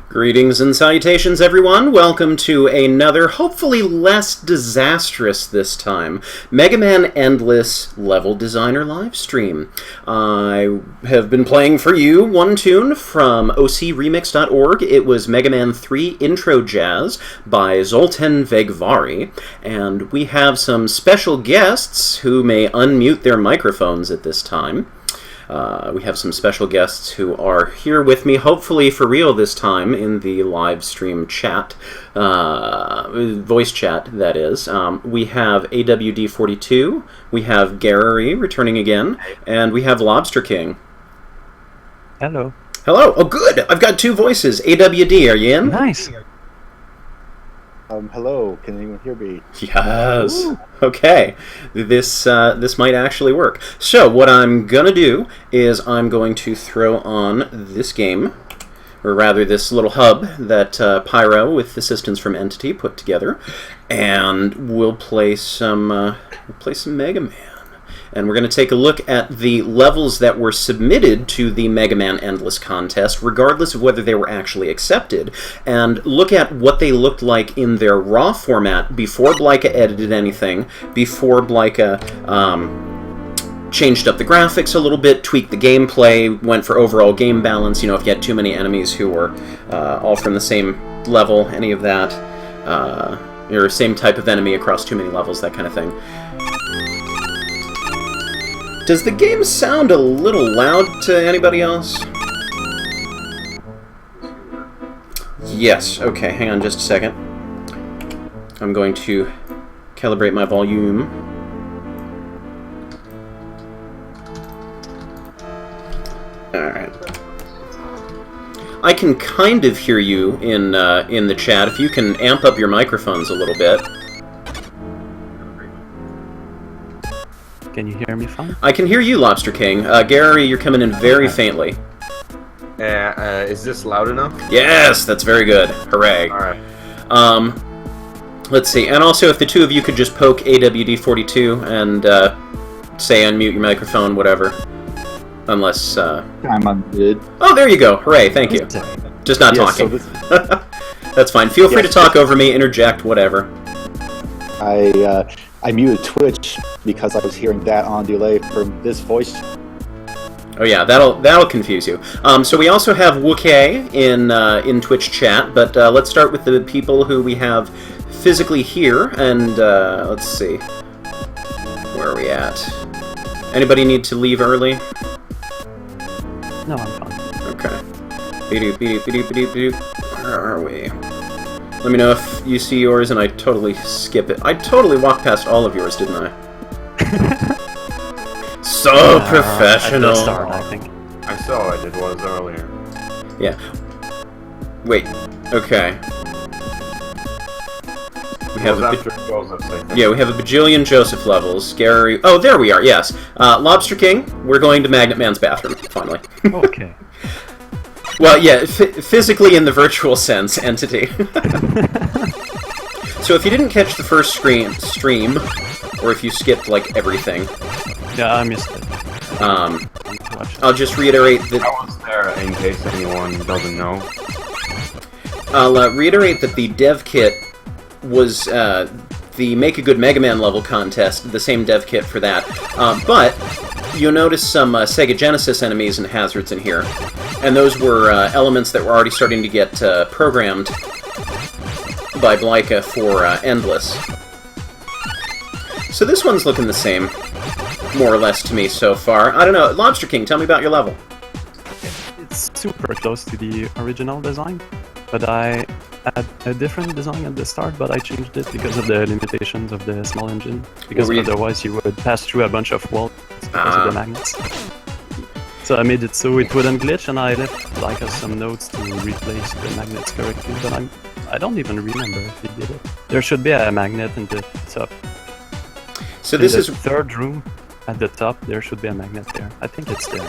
Greetings and salutations, everyone. Welcome to another, hopefully less disastrous this time, Mega Man Endless Level Designer livestream. I have been playing for you one tune from ocremix.org. It was Mega Man 3 IntroJazz by Zoltan Vegvari, and we have some special guests who may unmute their microphones at this time. We have some special guests who are here with me, hopefully for real this time, in the live stream chat, voice chat, that is. We have AWD42, we have Garirry returning again, and we have LobsterKing. Hello. Hello. Oh, good. I've got two voices. AWD, are you in? Nice. Hello. Can anyone hear me? Yes. Ooh. Okay. This might actually work. So what I'm gonna do is I'm going to throw on this game, or rather this little hub that Pyro, with assistance from Entity, put together, and we'll play some Mega Man. And we're going to take a look at the levels that were submitted to the Mega Man Endless contest, regardless of whether they were actually accepted, and look at what they looked like in their raw format before Blyka edited anything, before Blyka changed up the graphics a little bit, tweaked the gameplay, went for overall game balance, you know, if you had too many enemies who were all from the same level, any of that, or same type of enemy across too many levels, that kind of thing. Does the game sound a little loud to anybody else? Yes. Okay, hang on just a second. I'm going to calibrate my volume. Alright. I can kind of hear you in the chat. If you can amp up your microphones a little bit. Can you hear me fine? I can hear you, LobsterKing. Garirry, you're coming in very faintly. Is this loud enough? Yes, that's very good. Hooray. Alright. Let's see. And also, if the two of you could just poke AWD42 and say unmute your microphone, whatever. Unless... I'm unmuted. Oh, there you go. Hooray, thank you. Just not talking. So that's fine. Feel free to talk over me, interject, whatever. I muted Twitch because I was hearing that on delay from this voice. Oh yeah, that'll confuse you. So we also have Wkay in Twitch chat, but let's start with the people who we have physically here, and let's see, where are we at? Anybody need to leave early? No, I'm fine. Okay. Where are we? Let me know if you see yours and I totally skip it. I totally walked past all of yours, didn't I? So professional. At the start, I think. I saw I did was earlier. Yeah. Wait. Okay. We have after Joseph, I think. Yeah, we have a bajillion Joseph levels. Garirry. Oh, there we are. Yes. LobsterKing. We're going to Magnet Man's bathroom finally. Okay. Well, yeah, physically in the virtual sense, Entity. So if you didn't catch the first stream, or if you skipped, like, everything... Yeah, I missed it. I'll just reiterate that... I was there, in case anyone doesn't know. I'll reiterate that the dev kit was the Make a Good Mega Man level contest, the same dev kit for that. But you'll notice some Sega Genesis enemies and hazards in here. And those were elements that were already starting to get programmed by Blyka for Endless. So this one's looking the same, more or less, to me so far. I don't know. LobsterKing, tell me about your level. It's super close to the original design, but I had a different design at the start, but I changed it because of the limitations of the small engine. Because otherwise you would pass through a bunch of walls because of the magnets. So I made it so it wouldn't glitch, and I left like some notes to replace the magnets correctly, but I don't even remember if it did it. There should be a magnet in the top. So this is the third room at the top. There should be a magnet there. I think it's there.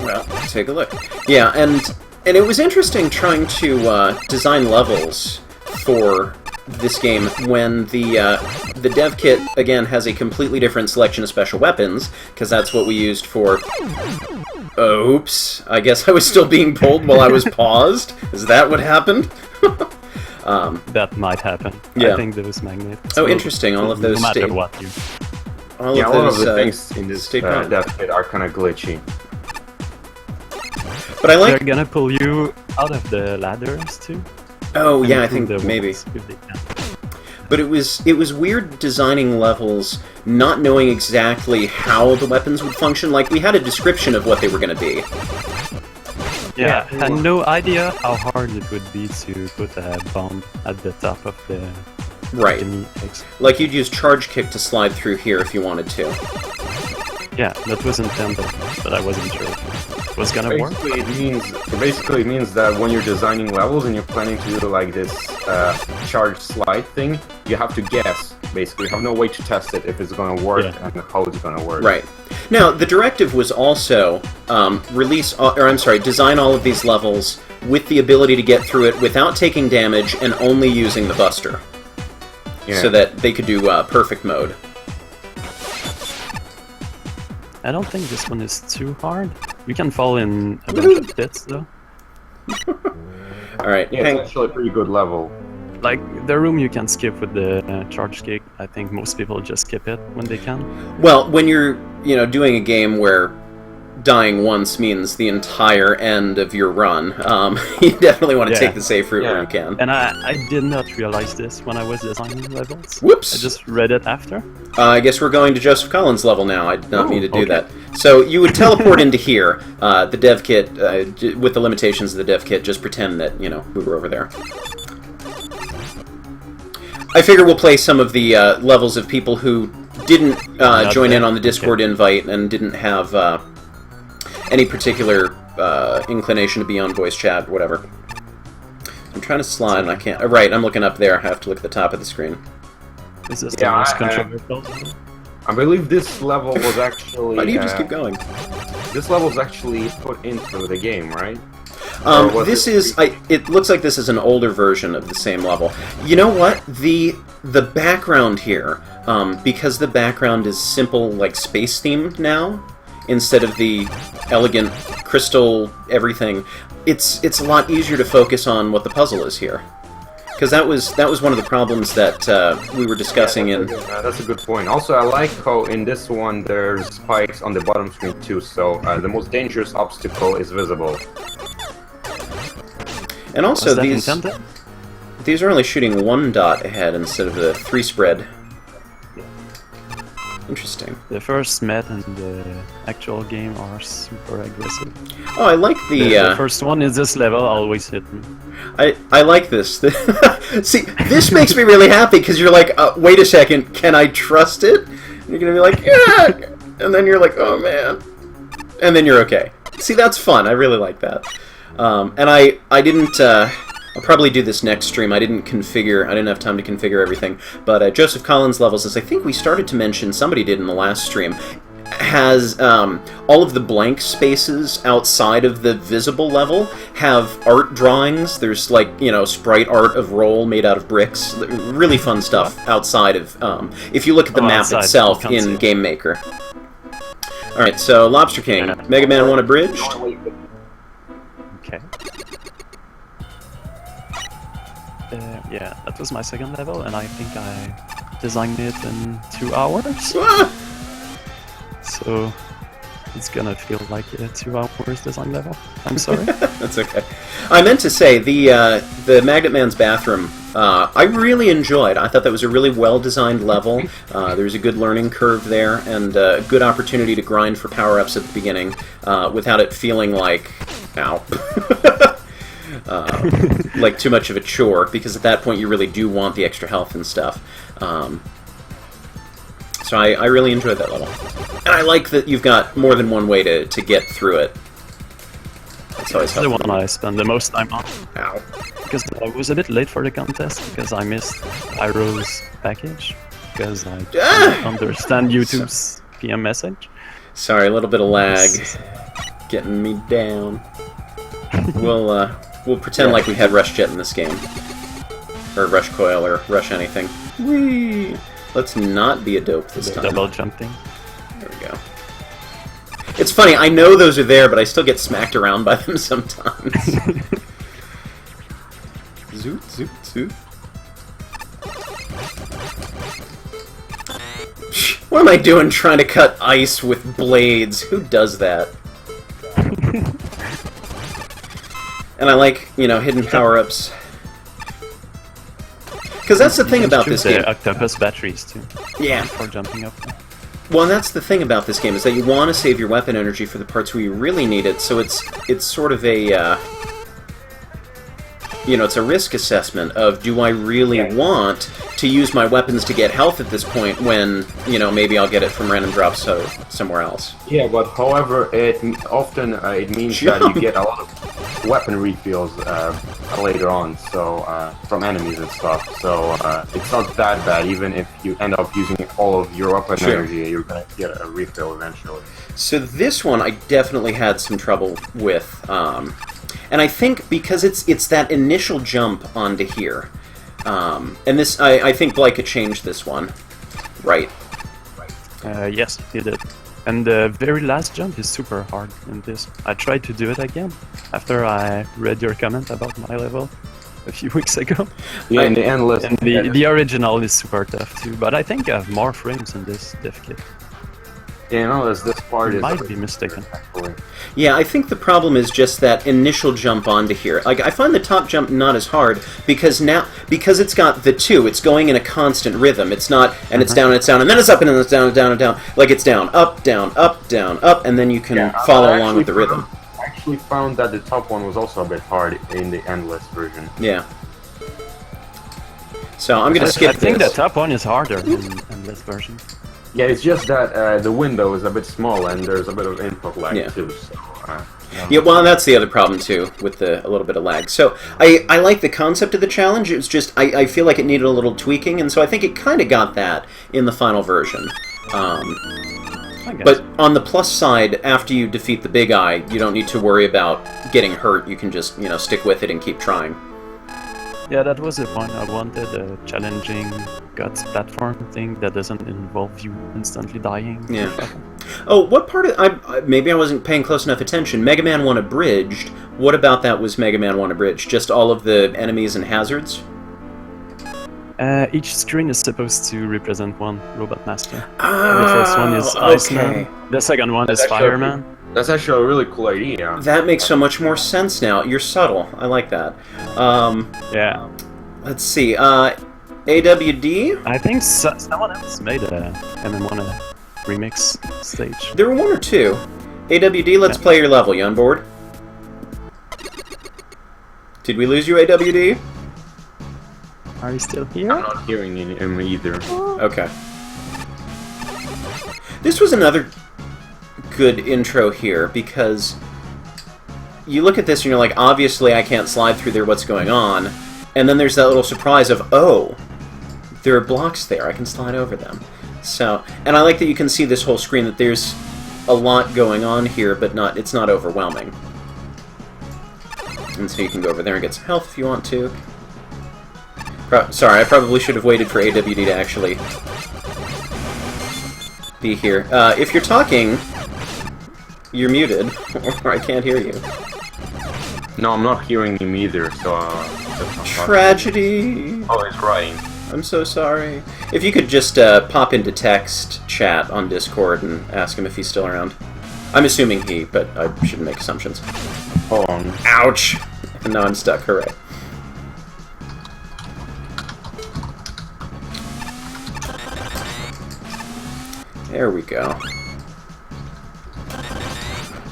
Well, take a look. Yeah, and it was interesting trying to design levels for this game when the dev kit, again, has a completely different selection of special weapons, because that's what we used for Oops. I guess I was still being pulled while I was paused. Is that what happened? That might happen. Yeah. I think those magnets. Oh, interesting. All of those no matter state... what you. All Yeah, of a lot those of the things in this state prime. dev kit are kind of glitchy. But I like... They're gonna pull you out of the ladders too. Oh, yeah, I And think through the maybe. walls, if they can. But it was weird designing levels, not knowing exactly how the weapons would function. Like, we had a description of what they were going to be. Yeah, I had no idea how hard it would be to put a bomb at the top of the Right. enemy X. Like, you'd use Charge Kick to slide through here if you wanted to. Yeah, that was intended, but I wasn't sure if it was gonna work. Basically, it means that when you're designing levels and you're planning to do like this charge slide thing, you have to guess. Basically, you have no way to test it if it's going to work and how it's going to work. Right. Now, the directive was also design all of these levels with the ability to get through it without taking damage and only using the Buster, so that they could do perfect mode. I don't think this one is too hard. You can fall in a bunch of pits though. All right. Yeah, it's actually a pretty good level. Like, the room you can skip with the charge kick, I think most people just skip it when they can. Well, when you're, doing a game where dying once means the entire end of your run, you definitely want to take the safe route where you can. And I did not realize this when I was designing levels. Whoops! I just read it after. I guess we're going to Joseph Collins' level now. I did not mean to do that. So you would teleport into here. The dev kit, with the limitations of the dev kit, just pretend that, we were over there. I figure we'll play some of the levels of people who didn't join in on the Discord invite and didn't have any particular inclination to be on voice chat, whatever. I'm trying to slide and I can't... right, I'm looking up there. I have to look at the top of the screen. This is the most controversial. I believe this level was actually... Why do you just keep going? This level was actually put into the game, right? This is... it looks like this is an older version of the same level. You know what? The background here, because the background is simple, like, space-themed now, instead of the elegant crystal everything, it's a lot easier to focus on what the puzzle is here. Because that was one of the problems that we were discussing that's a good point. Also, I like how in this one there's spikes on the bottom screen too, so the most dangerous obstacle is visible. And also, intended? these are only shooting one dot ahead instead of the 3 spread. Interesting. The first met and the actual game are super aggressive. Oh, I like The first one is this level always hit me. I like this. See, this makes me really happy because you're like, wait a second, can I trust it? And you're gonna be like, yeah, and then you're like, oh man, and then you're okay. See, that's fun. I really like that. And I didn't. I'll probably do this next stream. I didn't have time to configure everything. But Joseph Collins' levels, as I think we started to mention, somebody did in the last stream, has all of the blank spaces outside of the visible level have art drawings. There's like, sprite art of roll made out of bricks. Really fun stuff outside of, if you look at the map itself in Game Maker. Alright, so LobsterKing, Mega Man 1 Abridged. Okay. Yeah, that was my second level, and I think I designed it in 2 hours. So it's gonna feel like a 2 hours design level. I'm sorry. That's okay. I meant to say the Magnet Man's bathroom. I really enjoyed. I thought that was a really well-designed level. There was a good learning curve there, and a good opportunity to grind for power-ups at the beginning without it feeling like, ow. Like too much of a chore, because at that point you really do want the extra health and stuff. So I really enjoyed that level. And I like that you've got more than one way to get through it. That's always helpful. The one I spend the most time on. Ow. Because I was a bit late for the contest, because I missed Iroh's package, because I don't understand YouTube's PM message. Sorry, a little bit of lag getting me down. We'll pretend like we had Rush Jet in this game. Or Rush Coil, or Rush anything. Whee! Let's not be a dope this time. Double jumping. There we go. It's funny, I know those are there, but I still get smacked around by them sometimes. Zoot, zoot, zoot. What am I doing trying to cut ice with blades? Who does that? And I like, you know, hidden power-ups. Because that's the thing about this game. Octopus batteries, too. Yeah. Before jumping up. Well, and that's the thing about this game, is that you want to save your weapon energy for the parts where you really need it, so it's sort of a, you know, it's a risk assessment of, do I really want to use my weapons to get health at this point when, you know, maybe I'll get it from random drops somewhere else. Yeah, but however, it often it means that you get a lot of weapon refills later on, so from enemies and stuff. So it's not that bad. Even if you end up using all of your weapon energy, you're gonna get a refill eventually. So this one I definitely had some trouble with, and I think because it's that initial jump onto here, and this I think Blika changed this one, right? Yes, he did. And the very last jump is super hard in this. I tried to do it again after I read your comment about my level a few weeks ago. Yeah, and the endless. And the original is super tough too, but I think I have more frames in this diff kit. Yeah, no, this part is... Might be mistaken. Actually. Yeah, I think the problem is just that initial jump onto here. Like, I find the top jump not as hard because it's got the two. It's going in a constant rhythm. It's not, and it's down, and it's down, and then it's up, and then it's down, and down, and down. Like, it's down, up, and then you can follow along with the rhythm. I actually found that the top one was also a bit hard in the endless version. Yeah. So I'm going to skip this. I think the top one is harder in endless version. Yeah, it's just that the window is a bit small and there's a bit of input lag too. So, yeah, well, that's the other problem too, with a little bit of lag. So I like the concept of the challenge. It's just I feel like it needed a little tweaking, and so I think it kind of got that in the final version. But on the plus side, after you defeat the big eye, you don't need to worry about getting hurt. You can just, you know, stick with it and keep trying. Yeah, that was the point. I wanted a challenging guts platform thing that doesn't involve you instantly dying. Yeah. Oh, what part of... maybe I wasn't paying close enough attention. Mega Man 1 Abridged. What about that was Mega Man 1 Abridged? Just all of the enemies and hazards? Each screen is supposed to represent one Robot Master. Oh, the first one is Iceman. okay. The second one is Fireman. That's actually a really cool idea. That makes so much more sense now. You're subtle. I like that. Yeah. Let's see. AWD? I think someone else made a MM1 remix stage. There were one or two. AWD, let's play your level. You on board? Did we lose you, AWD? Are you still here? I'm not hearing him either. Okay. This was another good intro here, because you look at this and you're like, obviously I can't slide through there, what's going on? And then there's that little surprise of, oh, there are blocks there, I can slide over them. So, and I like that you can see this whole screen, that there's a lot going on here, but it's not overwhelming. And so you can go over there and get some health if you want to. Sorry, I probably should have waited for AWD to actually be here. If you're talking, you're muted, or I can't hear you. No, I'm not hearing him either, so... Tragedy! Oh, he's writing. I'm so sorry. If you could just pop into text chat on Discord and ask him if he's still around. I'm assuming he, but I shouldn't make assumptions. Hold on. Ouch! And now I'm stuck, hooray. There we go.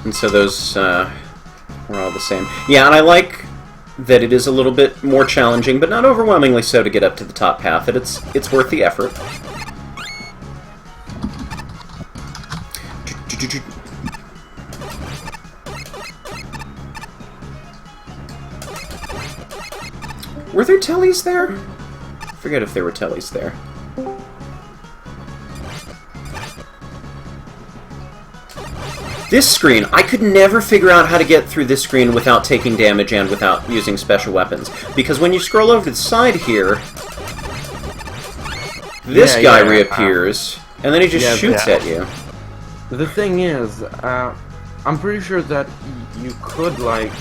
And so those were all the same. Yeah, and I like that it is a little bit more challenging, but not overwhelmingly so, to get up to the top path. That it's worth the effort. Were there tellies there? I forget if there were tellies there. This screen, I could never figure out how to get through this screen without taking damage and without using special weapons. Because when you scroll over to the side here, this guy reappears, and then he just shoots at you. The thing is, I'm pretty sure that you could like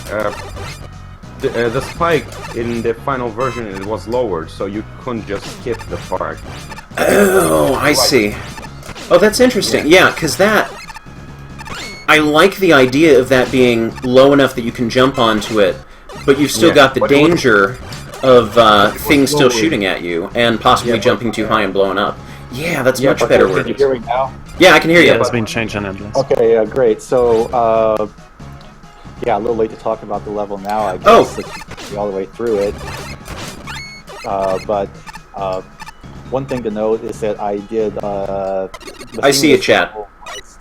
the spike in the final version it was lowered, so you couldn't just skip the part. Oh, I see. Oh, that's interesting. Yeah, because that... I like the idea of that being low enough that you can jump onto it, but you've still got the danger of things still shooting at you, and possibly jumping too high and blowing up. Yeah, that's much better word. Can you hear me now? Yeah, I can hear you. It's been changed in Endless. Okay, great. So, yeah, a little late to talk about the level now, I guess. Oh. All the way through it. But one thing to note is that I did... I see a chat.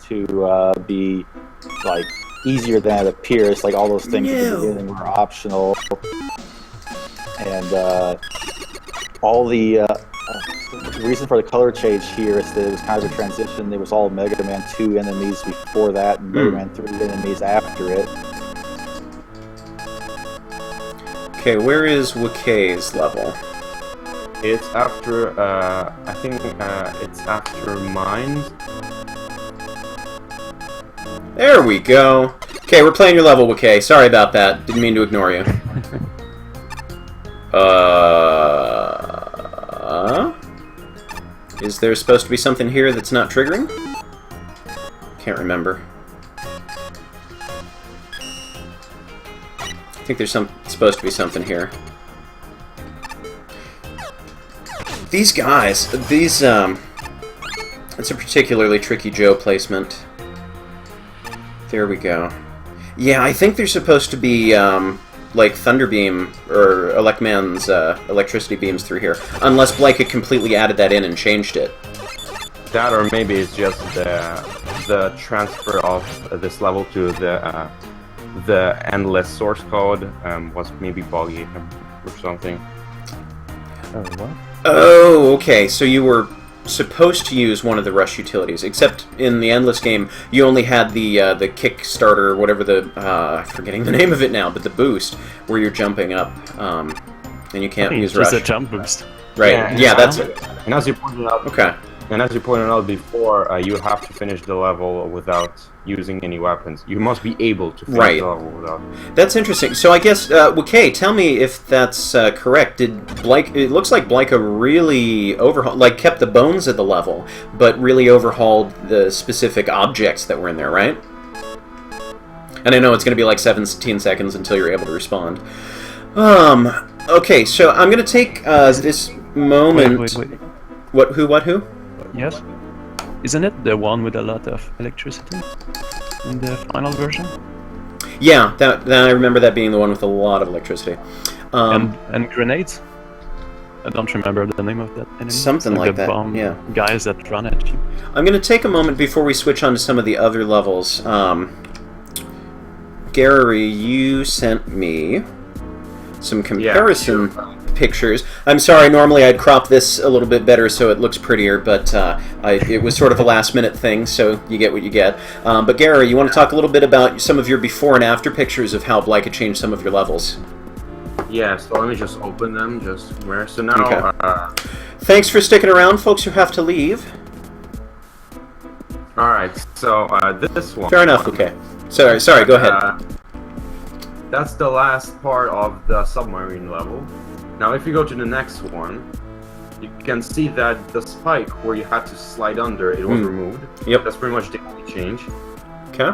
...to be, like, easier than it appears. Like, all those things at the beginning were optional. And all the reason for the color change here is that it was kind of a transition. There was all Mega Man 2 enemies before that, and Mega Man 3 enemies after it. Okay, where is Wkay's level? It's after, I think it's after Mind. There we go. Okay, we're playing your level, Wkay. Sorry about that. Didn't mean to ignore you. Is there supposed to be something here that's not triggering? Can't remember. I think there's supposed to be something here. These guys, it's a particularly tricky Joe placement. There we go. Yeah, I think there's supposed to be, like, Thunderbeam or Elecman's electricity beams through here. Unless Blake had completely added that in and changed it. That, or maybe it's just the transfer of this level to the endless source code was maybe buggy or something. Oh, what? Oh, okay. So you were supposed to use one of the Rush utilities, except in the Endless game, you only had the Kickstarter, whatever the... I'm forgetting the name of it now, but the boost, where you're jumping up, and you can't use Rush. It's a jump boost. Right, yeah, that's it. And as you pointed out... Okay. And as you pointed out before, you have to finish the level without using any weapons. You must be able to finish the level without... That's interesting. So I guess, Wkay, tell me if that's correct. Did Blake... It looks like Blika really overhauled... Like, kept the bones of the level, but really overhauled the specific objects that were in there, right? And I know it's going to be like 17 seconds until you're able to respond. Okay, so I'm going to take this moment... Wait. What, who? Yes? Isn't it the one with a lot of electricity in the final version? Yeah, that I remember that being the one with a lot of electricity. And grenades? I don't remember the name of that enemy. Something like that, bomb yeah. Guys that run at you. I'm going to take a moment before we switch on to some of the other levels. Garirry, you sent me some comparison pictures. I'm sorry, normally I'd crop this a little bit better so it looks prettier, but it was sort of a last-minute thing, so you get what you get. But Garirry, you want to talk a little bit about some of your before and after pictures of how Blika changed some of your levels? Yeah, so let me just open them, so now... Okay. Thanks for sticking around, folks who have to leave. Alright, so this one... Fair enough, okay. Sorry, go ahead. That's the last part of the submarine level. Now, if you go to the next one, you can see that the spike where you had to slide under, it was removed. Yep. That's pretty much the only change. Okay.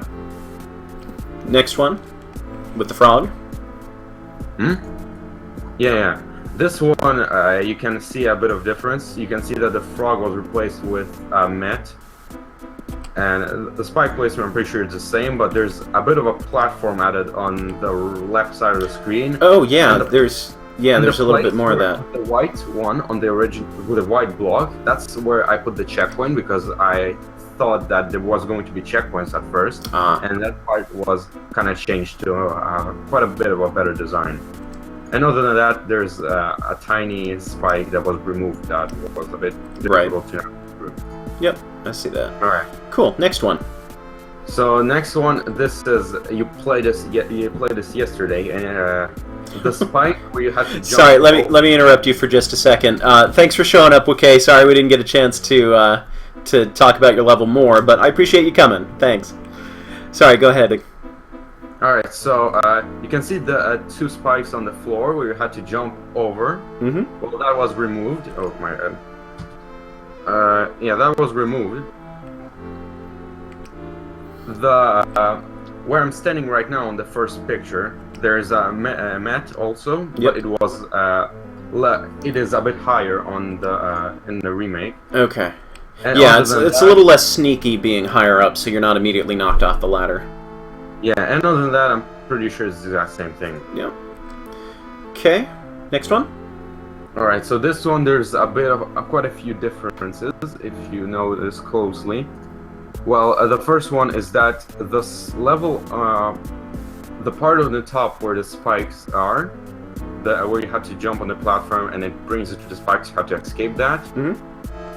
Next one, with the frog. Yeah. This one, you can see a bit of difference. You can see that the frog was replaced with Met. And the spike placement, I'm pretty sure it's the same, but there's a bit of a platform added on the left side of the screen. Oh, yeah, there's a little bit more of that. The white one on the original, with the white block, that's where I put the checkpoint, because I thought that there was going to be checkpoints at first, and that part was kind of changed to quite a bit of a better design. And other than that, there's a tiny spike that was removed that was a bit difficult to navigate through. Yep, I see that. Alright. Cool, next one. So next one, this is, you played this yesterday, and the spike where you had to jump... Sorry, let me interrupt you for just a second. Thanks for showing up, Wkay. Sorry we didn't get a chance to to talk about your level more, but I appreciate you coming. Thanks. Sorry, go ahead. Alright, so you can see the 2 spikes on the floor where you had to jump over. Mm-hmm. Well, that was removed. Oh, my head. Yeah, that was removed. The where I'm standing right now on the first picture, there's a mat also, but it was it is a bit higher on the in the remake. Okay. And yeah, it's a little less sneaky being higher up, so you're not immediately knocked off the ladder. Yeah, and other than that, I'm pretty sure it's the exact same thing. Yeah. Okay, next one. Alright, so this one, there's a bit of quite a few differences if you notice closely. Well, the first one is that this level, the part on the top where the spikes are, where you have to jump on the platform and it brings you to the spikes, you have to escape that. Mm-hmm.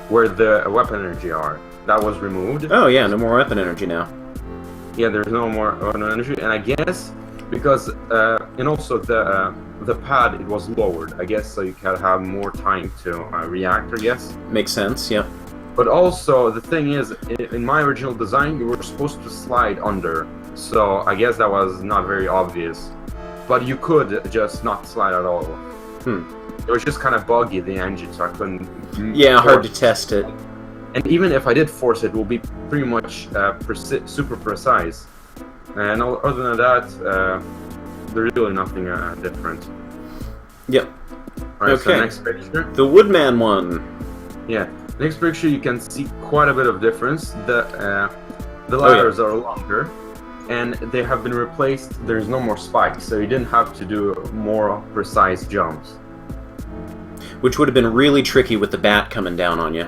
Where the weapon energy are, that was removed. Oh yeah, no more weapon energy now. Yeah, there's no more weapon energy, and I guess because and also the pad, it was lowered, I guess, so you can have more time to react, I guess. Makes sense, yeah. But also, the thing is, in my original design, you were supposed to slide under, so I guess that was not very obvious. But you could just not slide at all. It was just kind of buggy, the engine, so I couldn't... Yeah, hard to test it. And even if I did force it, it will be pretty much super precise. And other than that, there's really nothing different. Yep. Alright, okay. So next picture. The Woodman one. Yeah. Next picture, you can see quite a bit of difference. The ladders are longer, and they have been replaced. There's no more spikes, so you didn't have to do more precise jumps. Which would have been really tricky with the bat coming down on you.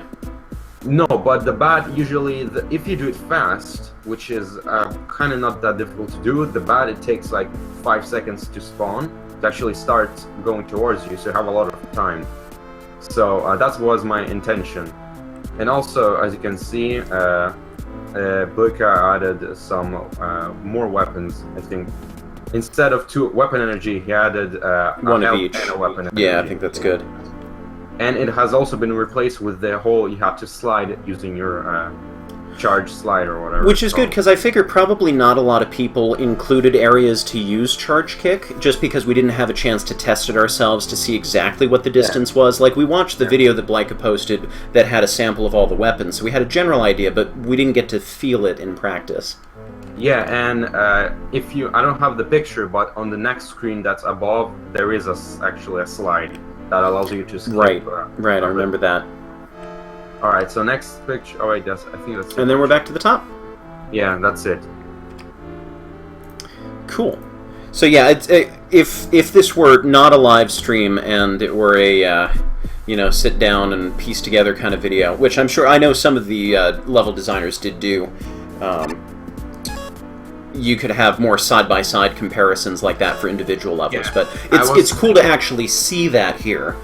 No, but the bat usually, if you do it fast, which is kind of not that difficult to do, the bat, it takes like 5 seconds to spawn, to actually start going towards you, so you have a lot of time. So that was my intention. And also, as you can see, Wkay added some more weapons, I think. Instead of 2 weapon energy, he added one of each. And a weapon energy. Yeah, I think that's good. And it has also been replaced with the whole, you have to slide using your charge slide or whatever. Which is good, because I figure probably not a lot of people included areas to use Charge Kick, just because we didn't have a chance to test it ourselves to see exactly what the distance was. Like, we watched the video that Blika posted that had a sample of all the weapons, so we had a general idea, but we didn't get to feel it in practice. Yeah, and if you, I don't have the picture, but on the next screen that's above, there is actually a slide that allows you to skip. Right, I remember that. Alright, so next picture. Oh wait, I think that's it. And then we're back to the top. Yeah, that's it. Cool. So yeah, if this were not a live stream and it were a sit down and piece together kind of video, which I'm sure I know some of the level designers did do, you could have more side-by-side comparisons like that for individual levels. Yeah. But it's cool to actually see that here.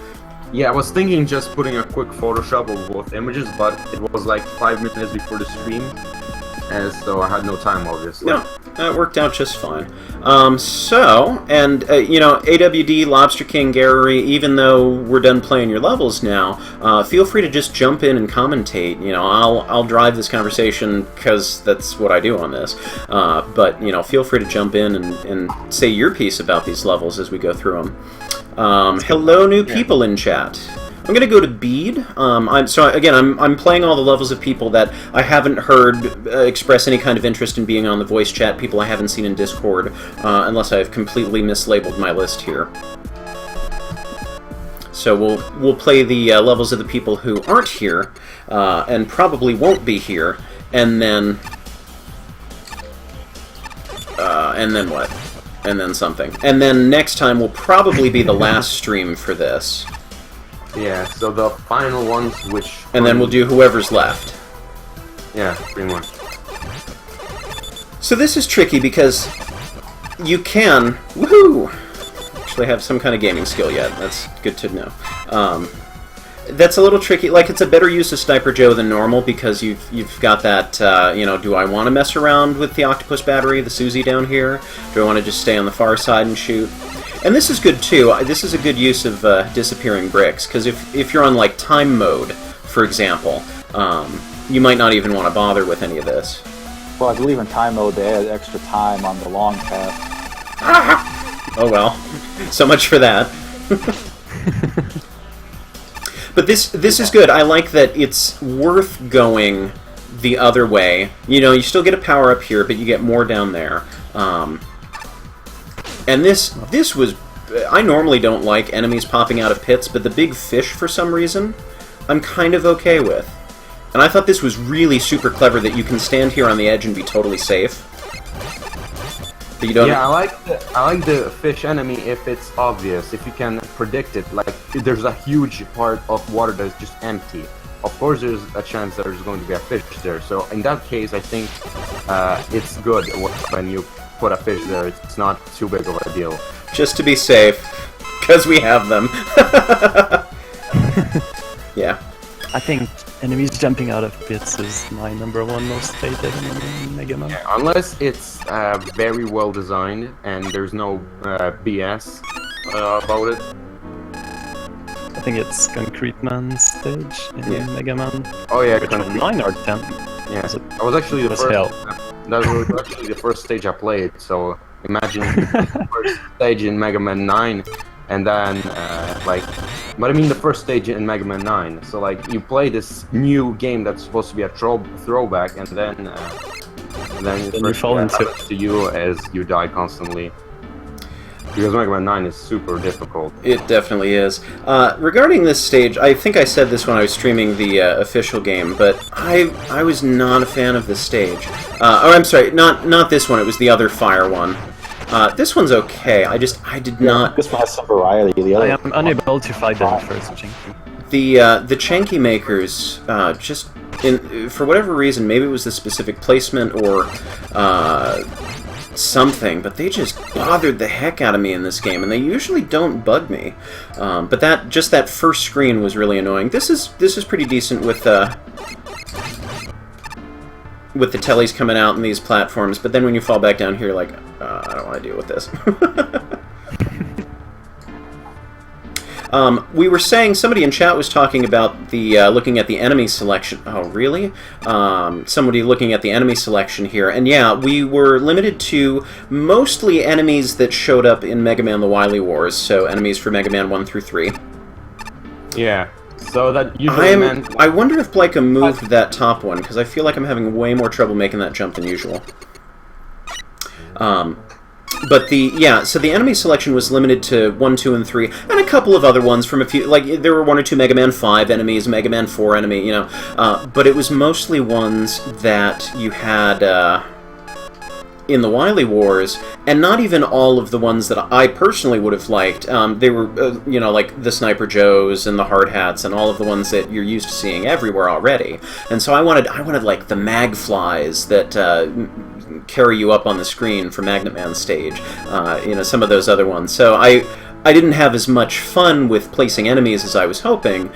Yeah, I was thinking just putting a quick Photoshop of both images, but it was like 5 minutes before the stream, and so I had no time, obviously. No, that worked out just fine. AWD, LobsterKing, Garirry, even though we're done playing your levels now, feel free to just jump in and commentate. I'll drive this conversation because that's what I do on this. But feel free to jump in and say your piece about these levels as we go through them. Hello, new people in chat. I'm gonna go to Bede. I'm playing all the levels of people that I haven't heard express any kind of interest in being on the voice chat. People I haven't seen in Discord, unless I've completely mislabeled my list here. So we'll play the levels of the people who aren't here, and probably won't be here, and then what? And then something. And then next time will probably be the last stream for this. Yeah, so the final ones, which... And then we'll do whoever's left. Yeah, pretty much. So this is tricky because you can... Woohoo! Actually have some kind of gaming skill yet. That's good to know. That's a little tricky. Like, it's a better use of Sniper Joe than normal because you've got that, do I want to mess around with the octopus battery, the Susie down here? Do I want to just stay on the far side and shoot? And this is good, too. This is a good use of disappearing bricks, because if you're on, like, time mode, for example, you might not even want to bother with any of this. Well, I believe in time mode they added extra time on the long path. Oh well, so much for that. But this is good. I like that it's worth going the other way. You know, you still get a power up here, but you get more down there. And this was... I normally don't like enemies popping out of pits, but the big fish, for some reason, I'm kind of okay with. And I thought this was really super clever that you can stand here on the edge and be totally safe. But you don't... Yeah, I like the fish enemy if it's obvious, if you can predict it. Like, there's a huge part of water that's just empty. Of course, there's a chance there's going to be a fish there. So in that case, I think it's good when you put a fish there. It's not too big of a deal. Just to be safe, because we have them. Yeah. I think enemies jumping out of pits is my #1 most hated enemy in Mega Man. Yeah, unless it's very well designed and there's no BS about it. I think it's Concrete Man stage in Mega Man. Oh yeah, which one, 9 or 10? Yeah, that was actually the first. Hell. That was actually the first stage I played. So imagine the first stage in Mega Man 9, and then but I mean the first stage in Mega Man 9. So like you play this new game that's supposed to be a throwback, and then you fall into it. To you as you die constantly. Because Mega Man 9 is super difficult. It definitely is. Regarding this stage, I think I said this when I was streaming the official game, but I was not a fan of this stage. Oh, I'm sorry, not this one. It was the other fire one. This one's okay. I did not. This one has some variety. The other I am unable to fight them first, Chinky. The Chanky makers just for whatever reason, maybe it was the specific placement or something, but they just bothered the heck out of me in this game, and they usually don't bug me. But that first screen was really annoying. This is pretty decent with the tellies coming out in these platforms, but then when you fall back down here, like, I don't want to deal with this. We were saying, somebody in chat was talking about the looking at the enemy selection. Oh, really? Somebody looking at the enemy selection here. And yeah, we were limited to mostly enemies that showed up in Mega Man The Wily Wars, so enemies for Mega Man 1 through 3. Yeah, so that usually meant... I wonder if Blika moved that top one, because I feel like I'm having way more trouble making that jump than usual. But so the enemy selection was limited to 1, 2, and 3, and a couple of other ones from a few, like, there were 1 or 2 Mega Man 5 enemies, Mega Man 4 enemy, you know, but it was mostly ones that you had, in the Wily Wars, and not even all of the ones that I personally would have liked. They were, you know, like the Sniper Joes and the Hard Hats and all of the ones that you're used to seeing everywhere already. And so I wanted like the Mag Flies that carry you up on the screen for Magnet Man stage. You know, some of those other ones. So I didn't have as much fun with placing enemies as I was hoping,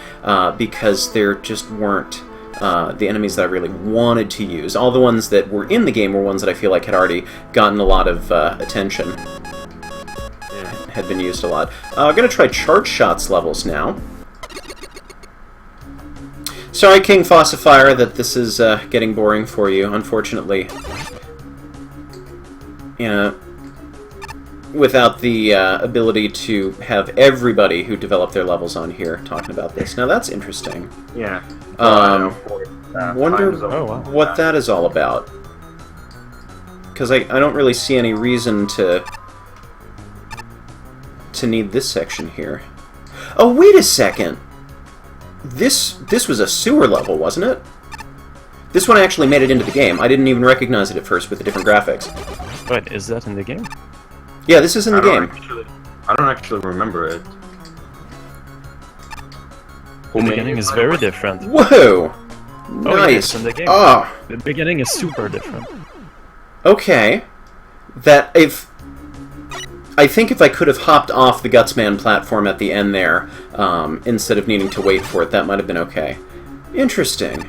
because there just weren't the enemies that I really wanted to use. All the ones that were in the game were ones that I feel like had already gotten a lot of attention. Yeah, had been used a lot. I'm going to try ChargedShot's levels now. Sorry, King Fossifier, that this is getting boring for you, unfortunately. You know, without the ability to have everybody who developed their levels on here talking about this. Now that's interesting. Yeah. Wonder what that is all about. Because I don't really see any reason to need this section here. Oh, wait a second! This was a sewer level, wasn't it? This one actually made it into the game. I didn't even recognize it at first with the different graphics. Wait, is that in the game? Yeah, this is in the game. I don't actually remember it. The beginning is very different. Whoa! Oh, Nice! yes, in the game. Oh! The beginning is super different. Okay. I think if I could have hopped off the Gutsman platform at the end there, instead of needing to wait for it, that might have been okay. Interesting.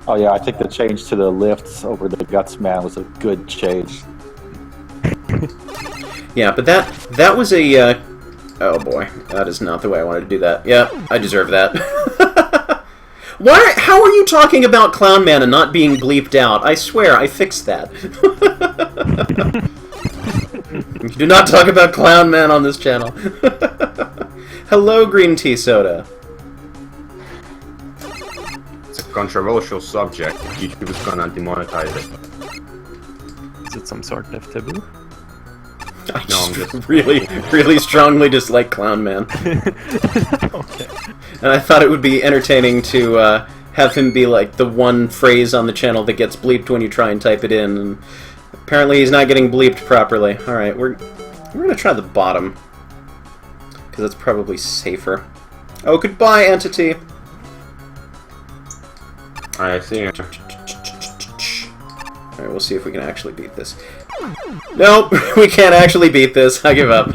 Oh yeah, I think the change to the lifts over the Gutsman was a good change. Yeah, but that was a... oh boy, that is not the way I wanted to do that. Yeah, I deserve that. Why? How are you talking about Clown Man and not being bleeped out? I swear, I fixed that. Do not talk about Clown Man on this channel. Hello, Green Tea Soda. It's a controversial subject. YouTube is gonna demonetize it. Is it some sort of taboo? I just really strongly dislike Clown Man. Okay. And I thought it would be entertaining to have him be like the one phrase on the channel that gets bleeped when you try and type it in. And apparently he's not getting bleeped properly. Alright, we're gonna try the bottom. Because it's probably safer. Oh, goodbye, Entity! I see. Alright, we'll see if we can actually beat this. Nope, we can't actually beat this. I give up.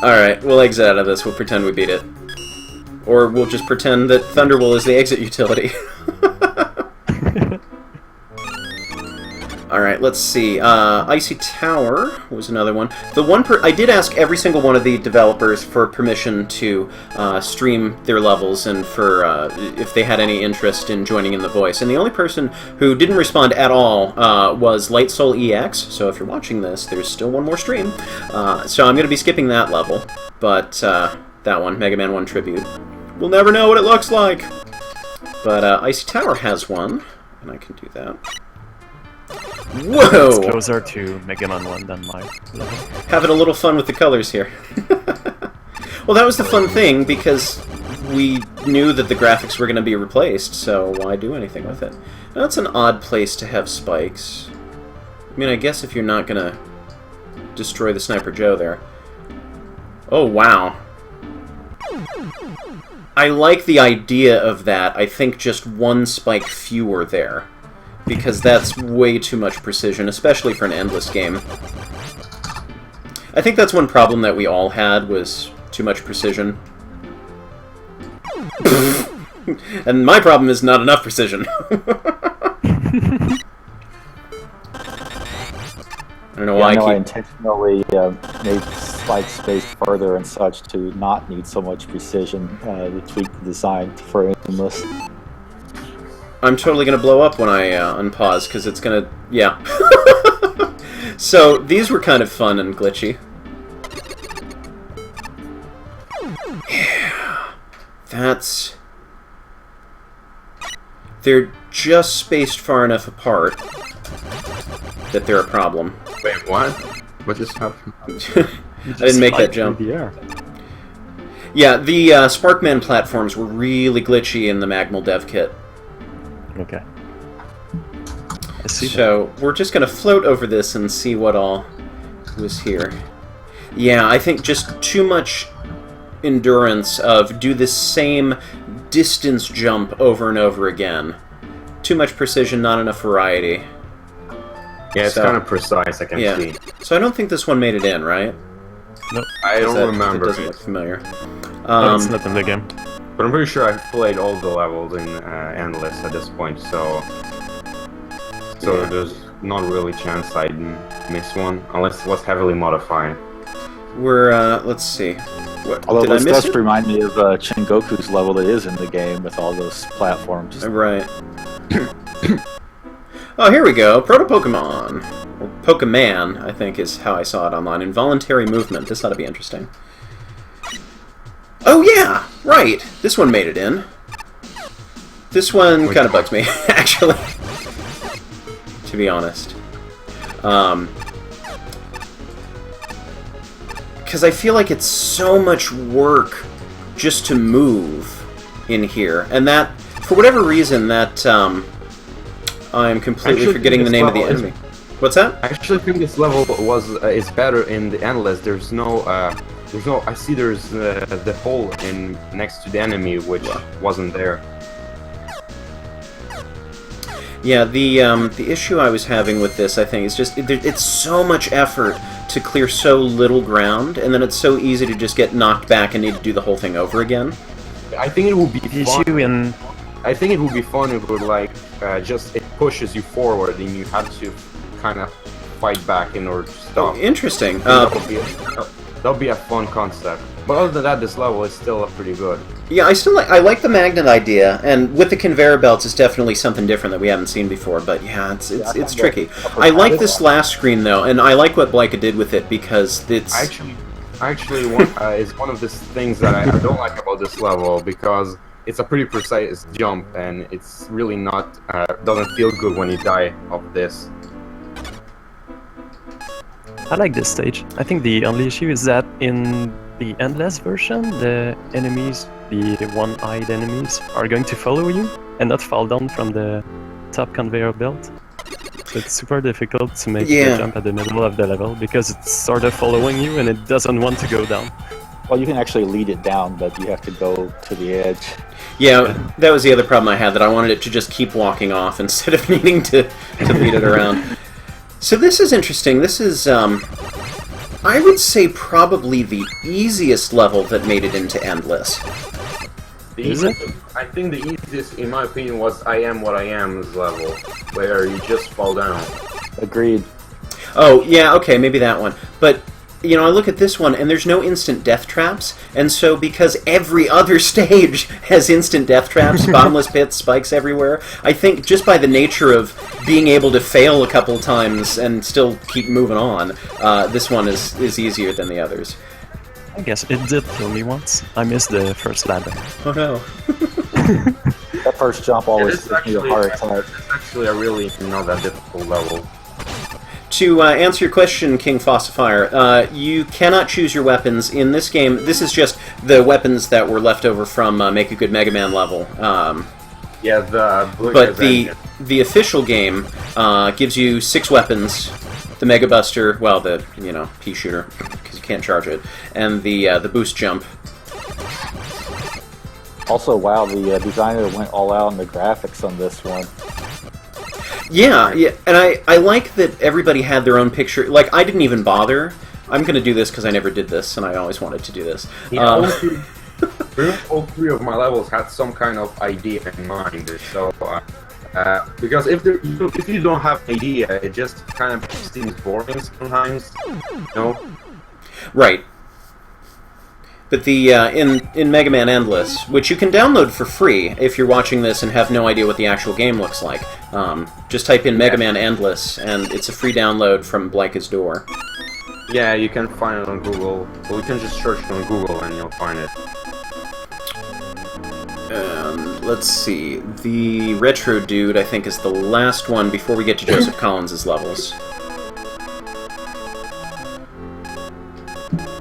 Alright, we'll exit out of this. We'll pretend we beat it. Or we'll just pretend that Thunderwool is the exit utility. Alright, let's see. IcyTower was another one. I did ask every single one of the developers for permission to stream their levels and for if they had any interest in joining in the voice. And the only person who didn't respond at all was LightSoulEX. So if you're watching this, there's still one more stream. So I'm going to be skipping that level. But that one, Mega Man 1 Tribute. We'll never know what it looks like. But IcyTower has one, and I can do that. Whoa! It's closer to Mega Man 1 than my level. Having a little fun with the colors here. Well, that was the fun thing, because we knew that the graphics were going to be replaced, so why do anything with it? Now, that's an odd place to have spikes. I mean, I guess if you're not going to destroy the Sniper Joe there. Oh, wow. I like the idea of that. I think just one spike fewer there. Because that's way too much precision, especially for an endless game. I think that's one problem that we all had, was too much precision. And my problem is not enough precision. I don't know why I intentionally made spike space further and such to not need so much precision to tweak the design for endless. I'm totally going to blow up when I unpause, because it's going to... yeah. So, these were kind of fun and glitchy. Yeah. That's... they're just spaced far enough apart that they're a problem. Wait, what? What just happened? I didn't make that jump. Yeah, the Sparkman platforms were really glitchy in the Magmal dev kit. Okay. I see so we're just going to float over this and see what all was here. Yeah, I think just too much endurance of do the same distance jump over and over again. Too much precision, not enough variety. Yeah, it's kind of precise, I can see. So I don't think this one made it in, right? Nope. I don't remember. It doesn't look familiar. It's not in the game. But I'm pretty sure I've played all the levels in Endless at this point, so there's not really a chance I'd miss one, unless it was heavily modified. We're, let's see. Although this does remind me of Chingoku's level that is in the game with all those platforms. Right. Oh, here we go. ProtoPokeman. Or Pokeman, I think is how I saw it online. Involuntary movement. This ought to be interesting. Oh, yeah! Right! This one made it in. This one kind of bugs me, actually. To be honest. Because I feel like it's so much work just to move in here. And that, for whatever reason, that, I'm completely forgetting the name of the enemy. What's that? I actually think this level is better in the Endless. There's no, I see there's the hole in next to the enemy, which wasn't there. Yeah, the issue I was having with this, I think, is just it's so much effort to clear so little ground, and then it's so easy to just get knocked back and need to do the whole thing over again. I think it would be fun. I think it would be fun if it would it pushes you forward and you have to kind of fight back in order to stop. Interesting. That'll be a fun concept. But other than that, this level is still pretty good. Yeah, I like the magnet idea, and with the conveyor belts, it's definitely something different that we haven't seen before. But yeah, it's tricky. I like this last screen though, and I like what Blika did with it because it's Actually, it's one of the things that I don't like about this level because it's a pretty precise jump, and it's really not doesn't feel good when you die off this. I like this stage. I think the only issue is that in the Endless version, the enemies, the one-eyed enemies, are going to follow you and not fall down from the top conveyor belt. So it's super difficult to make the jump at the middle of the level because it's sort of following you and it doesn't want to go down. Well, you can actually lead it down, but you have to go to the edge. Yeah, that was the other problem I had, that I wanted it to just keep walking off instead of needing to lead it around. So this is interesting. This is, I would say, probably the easiest level that made it into Endless. I think the easiest, in my opinion, was I Am What I Am's level, where you just fall down. Agreed. Oh, yeah, okay, maybe that one. But, you know, I look at this one, and there's no instant death traps, and so because every other stage has instant death traps, bottomless pits, spikes everywhere, I think just by the nature of being able to fail a couple times and still keep moving on, this one is easier than the others. I guess it did kill me once. I missed the first ladder. Oh no. That first jump always gives me a heart attack. It's actually a really not that difficult level. To answer your question, King Fossifier, you cannot choose your weapons in this game. This is just the weapons that were left over from Make a Good Mega Man level. Yeah, but the official game gives you 6 weapons: the Mega Buster, well, the pea shooter because you can't charge it, and the boost jump. Also, wow, the designer went all out on the graphics on this one. Yeah, and I like that everybody had their own picture. Like, I didn't even bother. I'm going to do this because I never did this, and I always wanted to do this. All 3 of my levels had some kind of idea in mind. So, because if you don't have an idea, it just kind of seems boring sometimes, you know? Right. But the in Mega Man Endless, which you can download for free if you're watching this and have no idea what the actual game looks like, just type in Mega Man Endless, and it's a free download from Blika's door. Yeah, you can find it on Google. Well, you can just search it on Google and you'll find it. Let's see. TheRetroDude, I think, is the last one before we get to Joseph Collins' levels.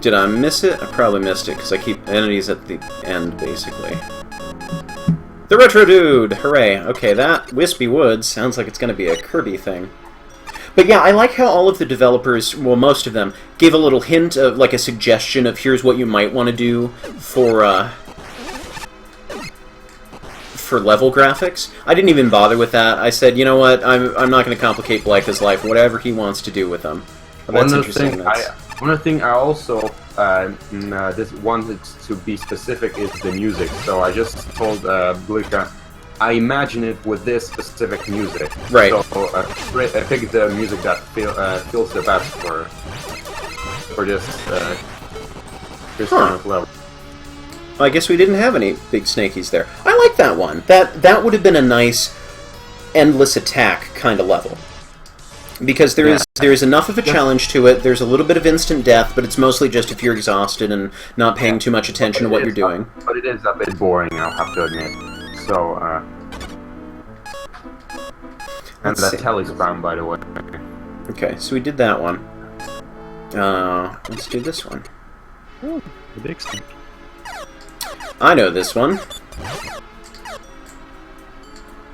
Did I miss it? I probably missed it, because I keep entities at the end, basically. TheRetroDude! Hooray! Okay, that Wispy Woods sounds like it's going to be a Kirby thing. But yeah, I like how all of the developers, well, most of them, gave a little hint of, like, a suggestion of here's what you might want to do for level graphics. I didn't even bother with that. I said, you know what, I'm not going to complicate Blika's life, whatever he wants to do with them. Well, that's interesting. One other thing I also this wanted to be specific is the music. So I just told Blika, I imagine it with this specific music. Right. So I picked the music that feels the best for this kind of level. I guess we didn't have any big snakies there. I like that one. That would have been a nice endless attack kind of level. Because there is enough of a challenge to it, there's a little bit of instant death, but it's mostly just if you're exhausted and not paying too much attention to what you're doing. But it is a bit boring, I'll have to admit. So, and that telly spam, by the way. Okay, so we did that one. Let's do this one. Oh, the big snake. I know this one.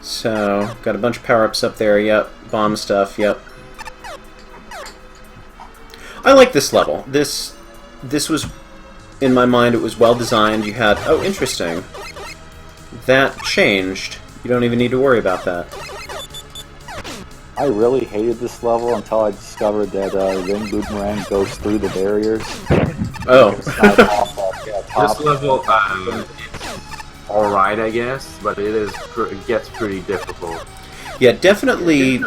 So, got a bunch of power-ups up there, yep. Bomb stuff, yep. I like this level. This was, in my mind, it was well designed. You had, oh, interesting. That changed. You don't even need to worry about that. I really hated this level until I discovered that Ring Boomerang goes through the barriers. Oh. This level, alright, I guess, but it gets pretty difficult. Yeah, definitely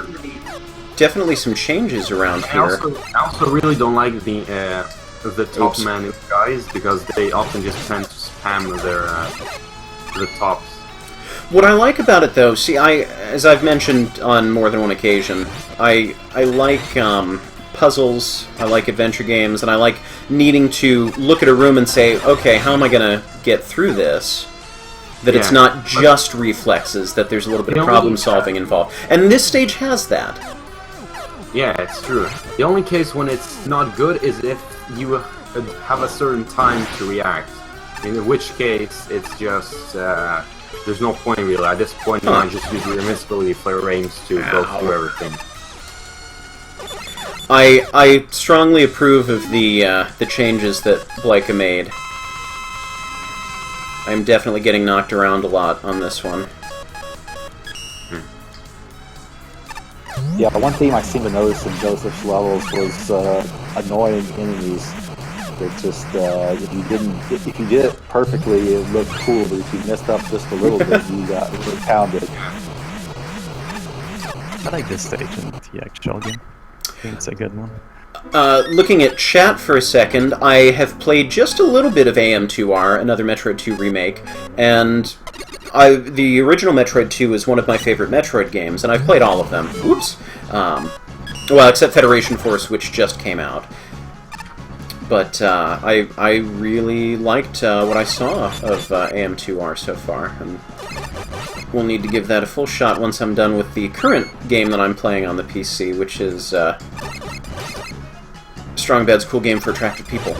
some changes around here. I also really don't like the the top man guys because they often just tend to spam the tops. What I like about it, though, see, as I've mentioned on more than one occasion, I like puzzles, I like adventure games, and I like needing to look at a room and say, okay, how am I going to get through this? That it's not just reflexes, that there's a little bit of problem-solving involved. And this stage has that. Yeah, it's true. The only case when it's not good is if you have a certain time to react. In which case, it's just... there's no point really. At this point, I just use your invincibility frames to go through everything. I strongly approve of the changes that Wkay made. I'm definitely getting knocked around a lot on this one. Yeah, one theme I seem to notice in Joseph's levels was annoying enemies. That just if you did it perfectly, it looked cool, but if you messed up just a little bit, you got really pounded. I like this stage in the actual game. I think it's a good one. Looking at chat for a second, I have played just a little bit of AM2R, another Metroid 2 remake, and the original Metroid 2 is one of my favorite Metroid games, and I've played all of them. Oops. Well, except Federation Force, which just came out. But I really liked what I saw of AM2R so far, and we'll need to give that a full shot once I'm done with the current game that I'm playing on the PC, which is Strong Bad's Cool Game for Attractive People.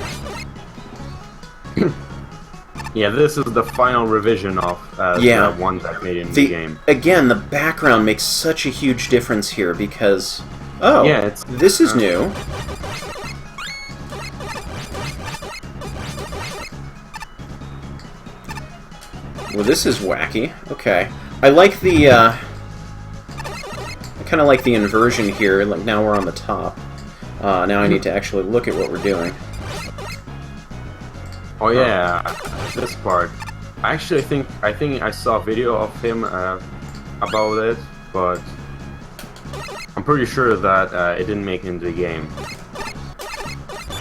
Yeah, this is the final revision of the one that made in the game. Again, the background makes such a huge difference here because... Oh, yeah, this is new. Well, this is wacky. Okay. I like the, I kind of like the inversion here. Like, now we're on the top. Now I need to actually look at what we're doing. Oh yeah, this part. I think I saw a video of him about it, but I'm pretty sure that it didn't make it into the game.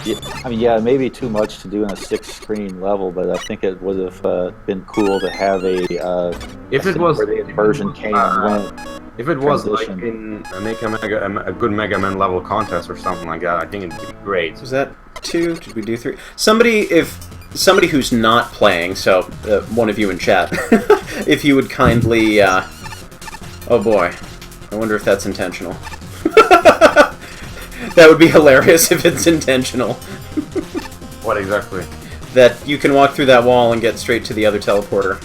Yeah, I mean, yeah, maybe too much to do in a 6-screen level, but I think it would have been cool to have a if it was where the inversion came and went. If it was like in a good Mega Man level contest or something like that, I think it'd be great. Was that 2? Did we do 3? Somebody who's not playing, so one of you in chat, if you would kindly, oh boy, I wonder if that's intentional. That would be hilarious if it's intentional. What exactly? That you can walk through that wall and get straight to the other teleporter.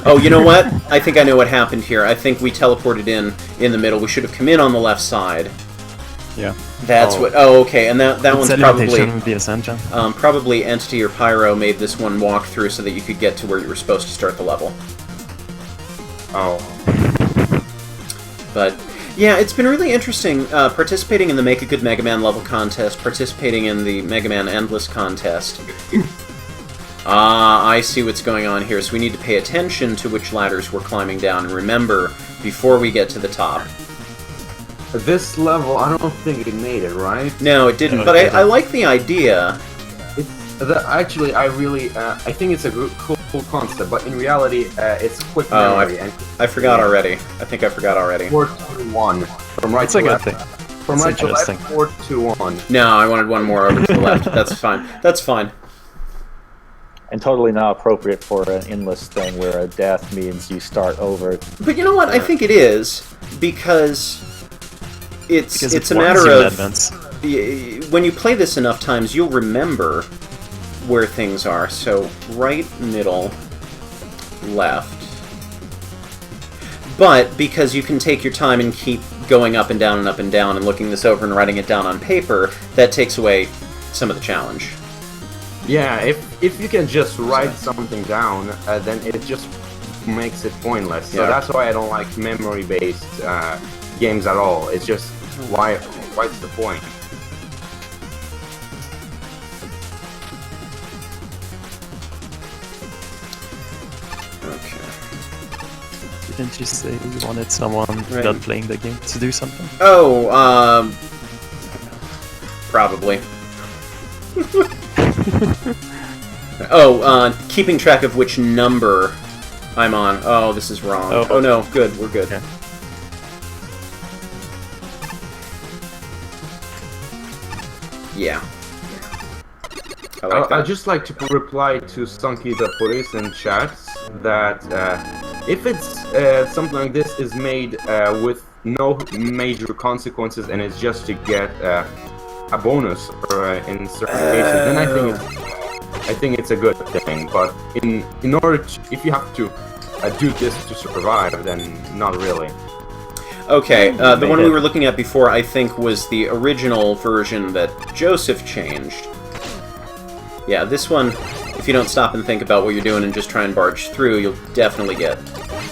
Oh, you know what? I think I know what happened here. I think we teleported in the middle. We should have come in on the left side. Yeah. That's what... Oh, okay. And that one's probably... The Ascension. Probably Entity or Pyro made this one walk through so that you could get to where you were supposed to start the level. Oh. But... yeah, it's been really interesting participating in the Make a Good Mega Man level contest, participating in the Mega Man Endless contest. I see what's going on here. So we need to pay attention to which ladders we're climbing down, and remember, before we get to the top. This level, I don't think it made it, right? No, it didn't, but I like the idea. Actually, I think it's a cool concept, but in reality, it's quick memory. I forgot already. I think I forgot already. 4 to 1. From right to left. From right to left, 4 to 1. No, I wanted one more over to the left. That's fine. That's fine. And totally not appropriate for an endless thing where a death means you start over. But you know what? I think it is, because it's a matter of... when you play this enough times, you'll remember where things are. So, right, middle, left. But, because you can take your time and keep going up and down and looking this over and writing it down on paper, that takes away some of the challenge. Yeah, if you can just write something down, then it just makes it pointless. So that's why I don't like memory-based games at all. It's just, what's the point? Okay. Didn't you say you wanted someone not playing the game to do something? Oh, probably. Oh, keeping track of which number I'm on. Oh, this is wrong. Oh. Oh no, good, we're good. Okay. Yeah. I like that. I'd just like to reply to Sunky the Police in chat that if it's something like this is made with no major consequences and it's just to get a bonus or in certain cases, then I think it's a good thing. But in order to, if you have to do this to survive, then not really. Okay, the one we were looking at before, I think, was the original version that Joseph changed. Yeah, this one, if you don't stop and think about what you're doing and just try and barge through, you'll definitely get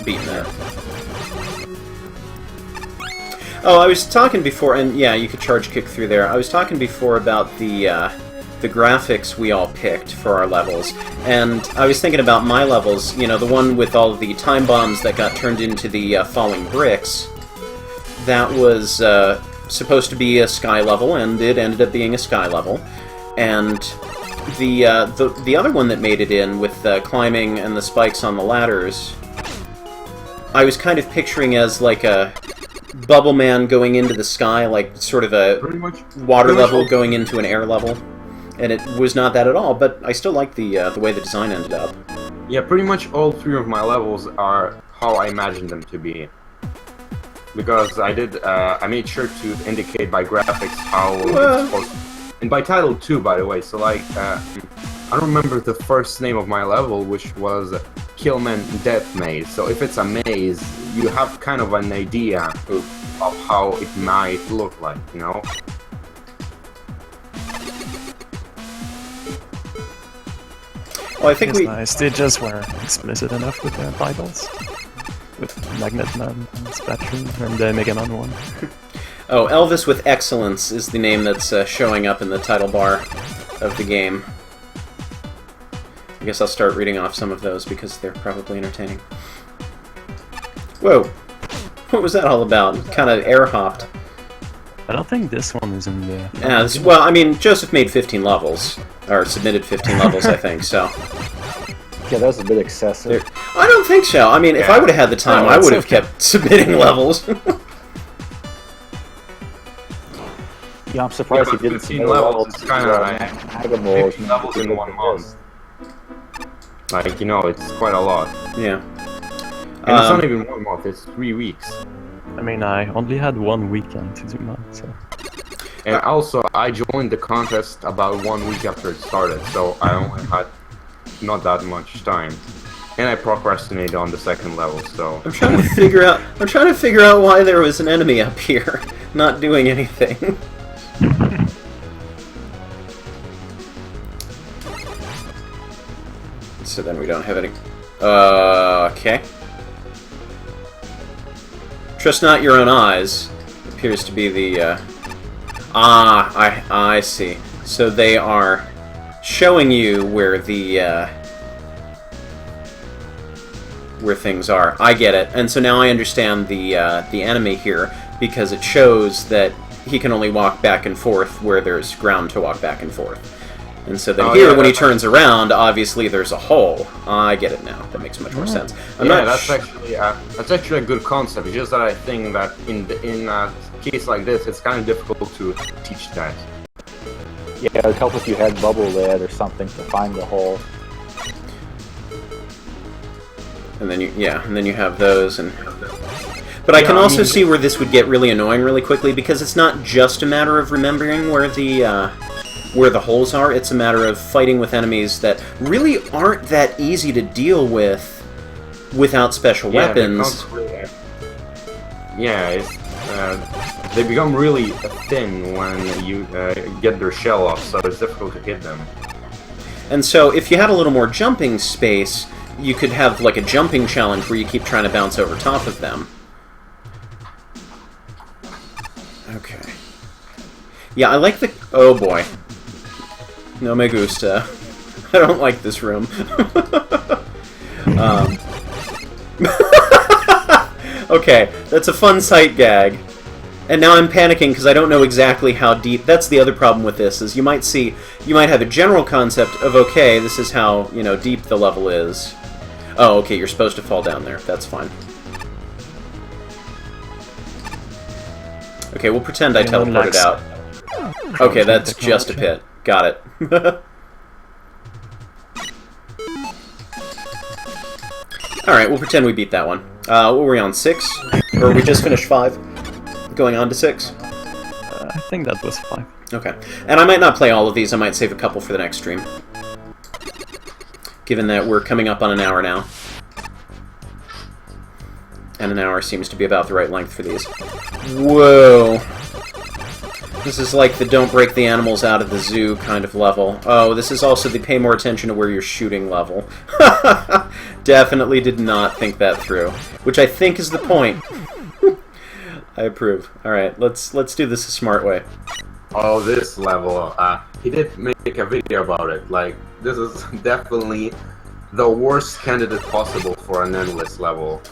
beaten at. Oh, I was talking before, and yeah, you could charge kick through there. I was talking before about the graphics we all picked for our levels, and I was thinking about my levels, you know, the one with all of the time bombs that got turned into the falling bricks. That was supposed to be a sky level, and it ended up being a sky level. And the other one that made it in with climbing and the spikes on the ladders, I was kind of picturing as like a Bubble Man going into the sky, like sort of a water level going into an air level. And it was not that at all, but I still like the way the design ended up. Yeah, pretty much all three of my levels are how I imagined them to be. Because I made sure to indicate by graphics how it's supposed to be. And by title too, by the way. So like, I don't remember the first name of my level, which was Killman Death Maze. So if it's a maze, you have kind of an idea of how it might look like, you know? Well, I think my stages were explicit enough with the titles. With Magnet Man and Spectrum and the Mega Man one. Oh, Elvis with Excellence is the name that's showing up in the title bar of the game. I guess I'll start reading off some of those because they're probably entertaining. Whoa! What was that all about? Kind of air-hopped. I don't think this one is in the... Yeah, well, I mean, Joseph made 15 levels. Or submitted 15 levels, I think, so... Yeah, that was a bit excessive. I don't think so. I mean, if I would have had the time, I would have kept submitting levels. Yeah, I'm surprised he didn't 15 levels. It's kind of like 15 levels in 1 month. Like, you know, it's quite a lot. Yeah. And it's not even 1 month, it's 3 weeks. I mean, I only had 1 weekend to do that, so... And also, I joined the contest about 1 week after it started, so I only had not that much time. And I procrastinated on the second level, so... I'm trying to figure out why there was an enemy up here, not doing anything. So then we don't have any... okay. Trust not your own eyes. Appears to be the, I see. So they are showing you where the, where things are. I get it. And so now I understand the enemy here, because it shows that he can only walk back and forth where there's ground to walk back and forth. And so then when he turns around, obviously there's a hole. I get it now. That makes much more sense. That's actually a good concept. It's just that I think that in a case like this, it's kind of difficult to teach that. Yeah, it would help if you had bubble lead or something to find the hole. And then you have those and. But I can also see where this would get really annoying really quickly, because it's not just a matter of remembering where the holes are. It's a matter of fighting with enemies that really aren't that easy to deal with without special weapons. They become really thin when you get their shell off, so it's difficult to hit them. And so if you had a little more jumping space, you could have like a jumping challenge where you keep trying to bounce over top of them. Okay. Yeah, I like the... Oh boy. No me gusta. I don't like this room. Okay, that's a fun sight gag. And now I'm panicking because I don't know exactly how deep. That's the other problem with this, is you might have a general concept of, okay, this is how, you know, deep the level is. Oh, okay, you're supposed to fall down there. That's fine. Okay, we'll pretend I teleported out. Okay, that's just a pit. Got it. Alright, we'll pretend we beat that one. What were we on, 6? Or we just finished 5? Going on to 6? I think that was 5. Okay. And I might not play all of these, I might save a couple for the next stream. Given that we're coming up on an hour now. And an hour seems to be about the right length for these. Whoa! This is like the don't break the animals out of the zoo kind of level. Oh, this is also the pay more attention to where you're shooting level. Definitely did not think that through. Which I think is the point. I approve. Alright, let's do this a smart way. Oh, this level, he did make a video about it. Like, this is definitely the worst candidate possible for an endless level.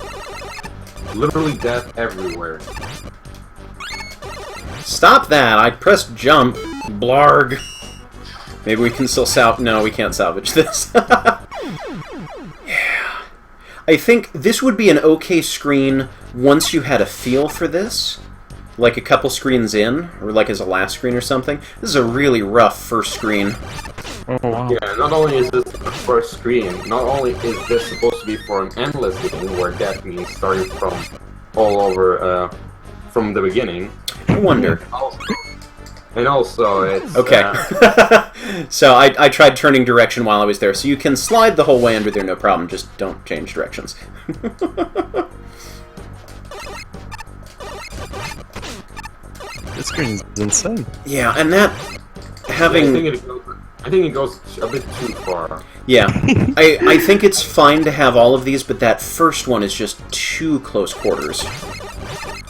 Literally death everywhere. Stop that! I pressed jump. Blarg. Maybe we can still No, we can't salvage this. Yeah. I think this would be an okay screen once you had a feel for this. Like a couple screens in, or like as a last screen or something. This is a really rough first screen. Oh, wow. Yeah, not only is this the first screen, not only is this supposed to be for an endless game, where death means starting from all over, from the beginning. I wonder. And also, it's... Okay. So I tried turning direction while I was there, so you can slide the whole way under there, no problem, just don't change directions. This screen is insane. Yeah, and that... having... I think it goes a bit too far. Yeah. I think it's fine to have all of these, but that first one is just too close quarters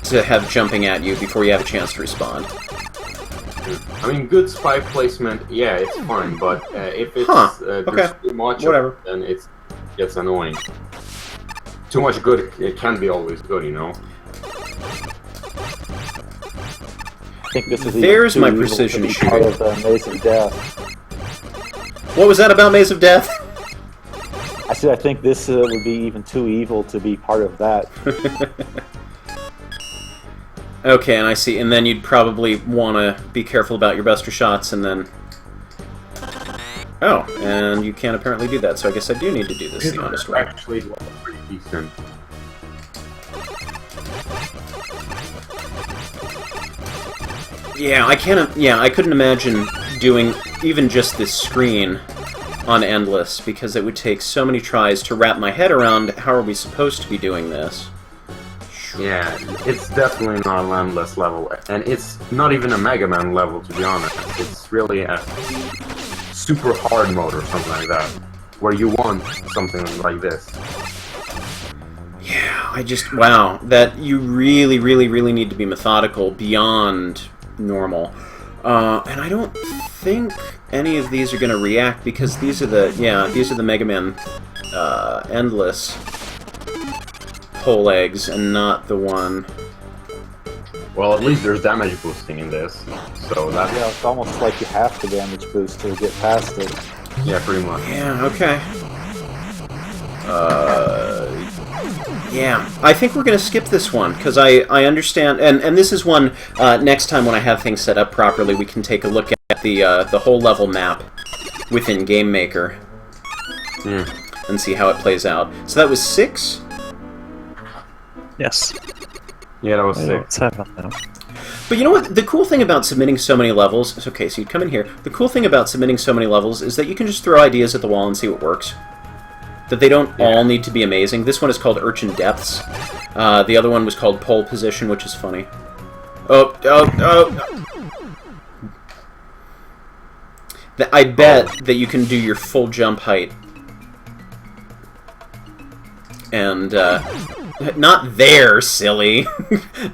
to have jumping at you before you have a chance to respond. I mean, good spy placement, yeah, it's fine, but if it's there's too much, then it gets annoying. Too much good, it can be always good, you know? I think this is There's my precision shooting. Part of Maze of Death. What was that about Maze of Death? I said I think this would be even too evil to be part of that. Okay, and I see. And then you'd probably want to be careful about your buster shots, and then... Oh, and you can't apparently do that, so I guess I do need to do this the honest way. Actually, pretty decent. Yeah, I couldn't imagine doing even just this screen on Endless, because it would take so many tries to wrap my head around how are we supposed to be doing this. Yeah, it's definitely not an endless level, and it's not even a Mega Man level, to be honest. It's really a super hard mode or something like that, where you want something like this. Yeah, wow, that you really, really, really need to be methodical beyond normal. And I don't think any of these are going to react, because these are the Mega Man Endless whole eggs, and not the one... Well, at least there's damage boosting in this, so that's... Yeah, it's almost like you have to damage boost to get past it. Yeah, pretty much. Yeah, okay. Yeah, I think we're going to skip this one, because I understand, and this is one, next time when I have things set up properly, we can take a look at the whole level map within Game Maker, and see how it plays out. So that was 6? Yes. Yeah, that was 6. 7 now. But you know what? The cool thing about submitting so many levels... Okay, so you'd come in here. The cool thing about submitting so many levels is that you can just throw ideas at the wall and see what works. That they don't all need to be amazing. This one is called Urchin Depths. The other one was called Pole Position, which is funny. I bet that you can do your full jump height. And, not there, silly.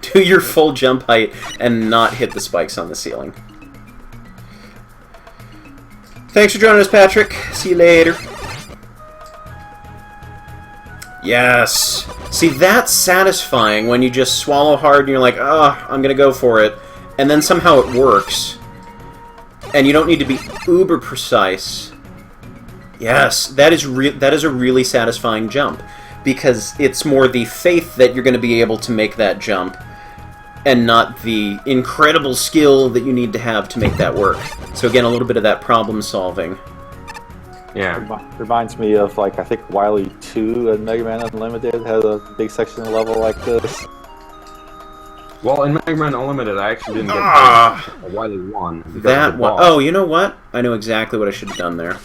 Do your full jump height and not hit the spikes on the ceiling. Thanks for joining us, Patrick. See you later. Yes! See, that's satisfying when you just swallow hard and you're like, ah, I'm gonna go for it. And then somehow it works. And you don't need to be uber precise. Yes, that is a really satisfying jump. Because it's more the faith that you're going to be able to make that jump, and not the incredible skill that you need to have to make that work. So again, a little bit of that problem solving. Yeah. Reminds me of, like, I think Wily 2 and Mega Man Unlimited had a big section of level like this. Well, in Mega Man Unlimited, I actually didn't get Wily 1. That one. Oh, you know what? I know exactly what I should have done there.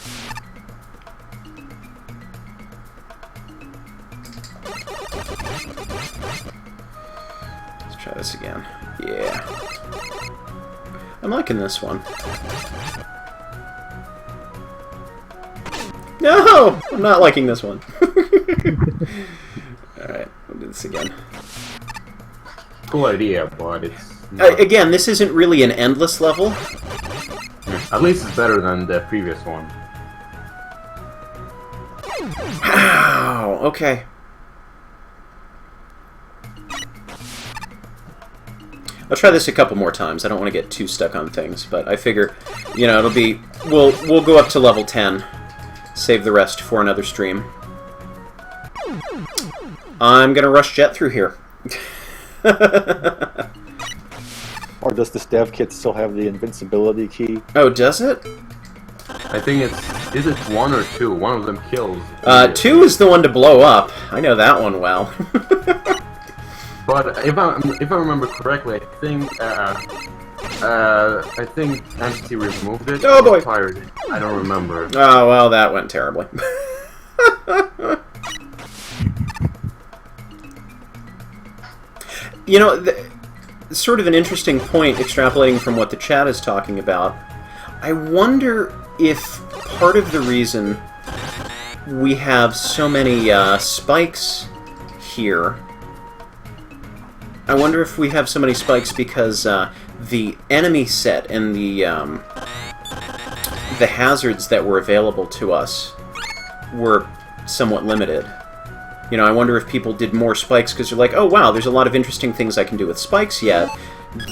Let's try this again. Yeah. I'm liking this one. No! I'm not liking this one. Alright, we'll do this again. Cool idea, but it's... Again, this isn't really an endless level. At least it's better than the previous one. Wow, okay. I'll try this a couple more times. I don't want to get too stuck on things, but I figure, you know, it'll be... We'll go up to level 10. Save the rest for another stream. I'm gonna rush Jet through here. Or does this dev kit still have the invincibility key? Oh, does it? I think it's... Is it 1 or 2? One of them kills. 2 is the one to blow up. I know that one well. But if I remember correctly, I think Entity removed it. Oh boy! Fired it. I don't remember. Oh, well, that went terribly. You know, sort of an interesting point, extrapolating from what the chat is talking about. I wonder if part of the reason we have so many spikes here... I wonder if we have so many spikes because the enemy set and the hazards that were available to us were somewhat limited. You know, I wonder if people did more spikes because they're like, oh wow, there's a lot of interesting things I can do with spikes yet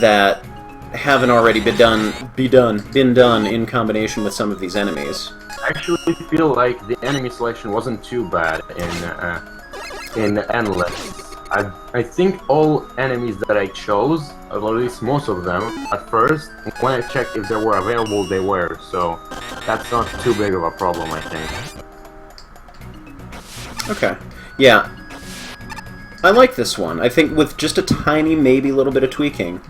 that haven't already been done in combination with some of these enemies. I actually feel like the enemy selection wasn't too bad in Endless. I think all enemies that I chose, or at least most of them, at first, when I checked if they were available, they were, so that's not too big of a problem, I think. Okay. Yeah. I like this one. I think with just a tiny, maybe little bit of tweaking,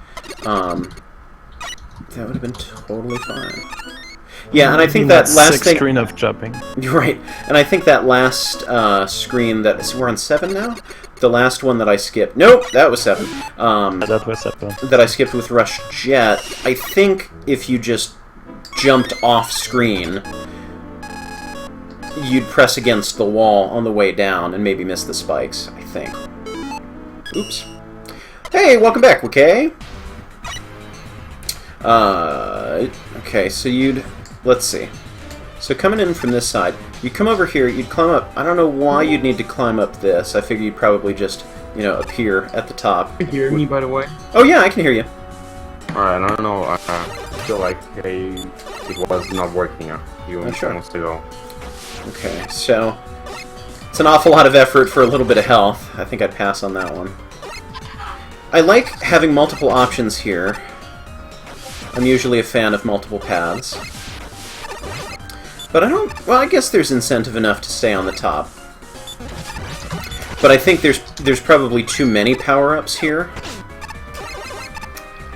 that would have been totally fine. Yeah, and I think that last thing... screen of jumping. Right, and I think that last screen that... We're on 7 now? The last one that I skipped... Nope, that was 7. That was 7. That I skipped with Rush Jet. I think if you just jumped off screen, you'd press against the wall on the way down and maybe miss the spikes, I think. Oops. Hey, welcome back, Wkay! Okay, so you'd... Let's see. So coming in from this side, you'd come over here, you'd climb up. I don't know why you'd need to climb up this. I figure you'd probably just, you know, appear at the top. Can you hear me, by the way? Oh yeah, I can hear you. Alright, I don't know. I feel like it was not working a few moments ago. Okay, so it's an awful lot of effort for a little bit of health. I think I'd pass on that one. I like having multiple options here. I'm usually a fan of multiple paths. But I don't... Well, I guess there's incentive enough to stay on the top. But I think there's probably too many power-ups here.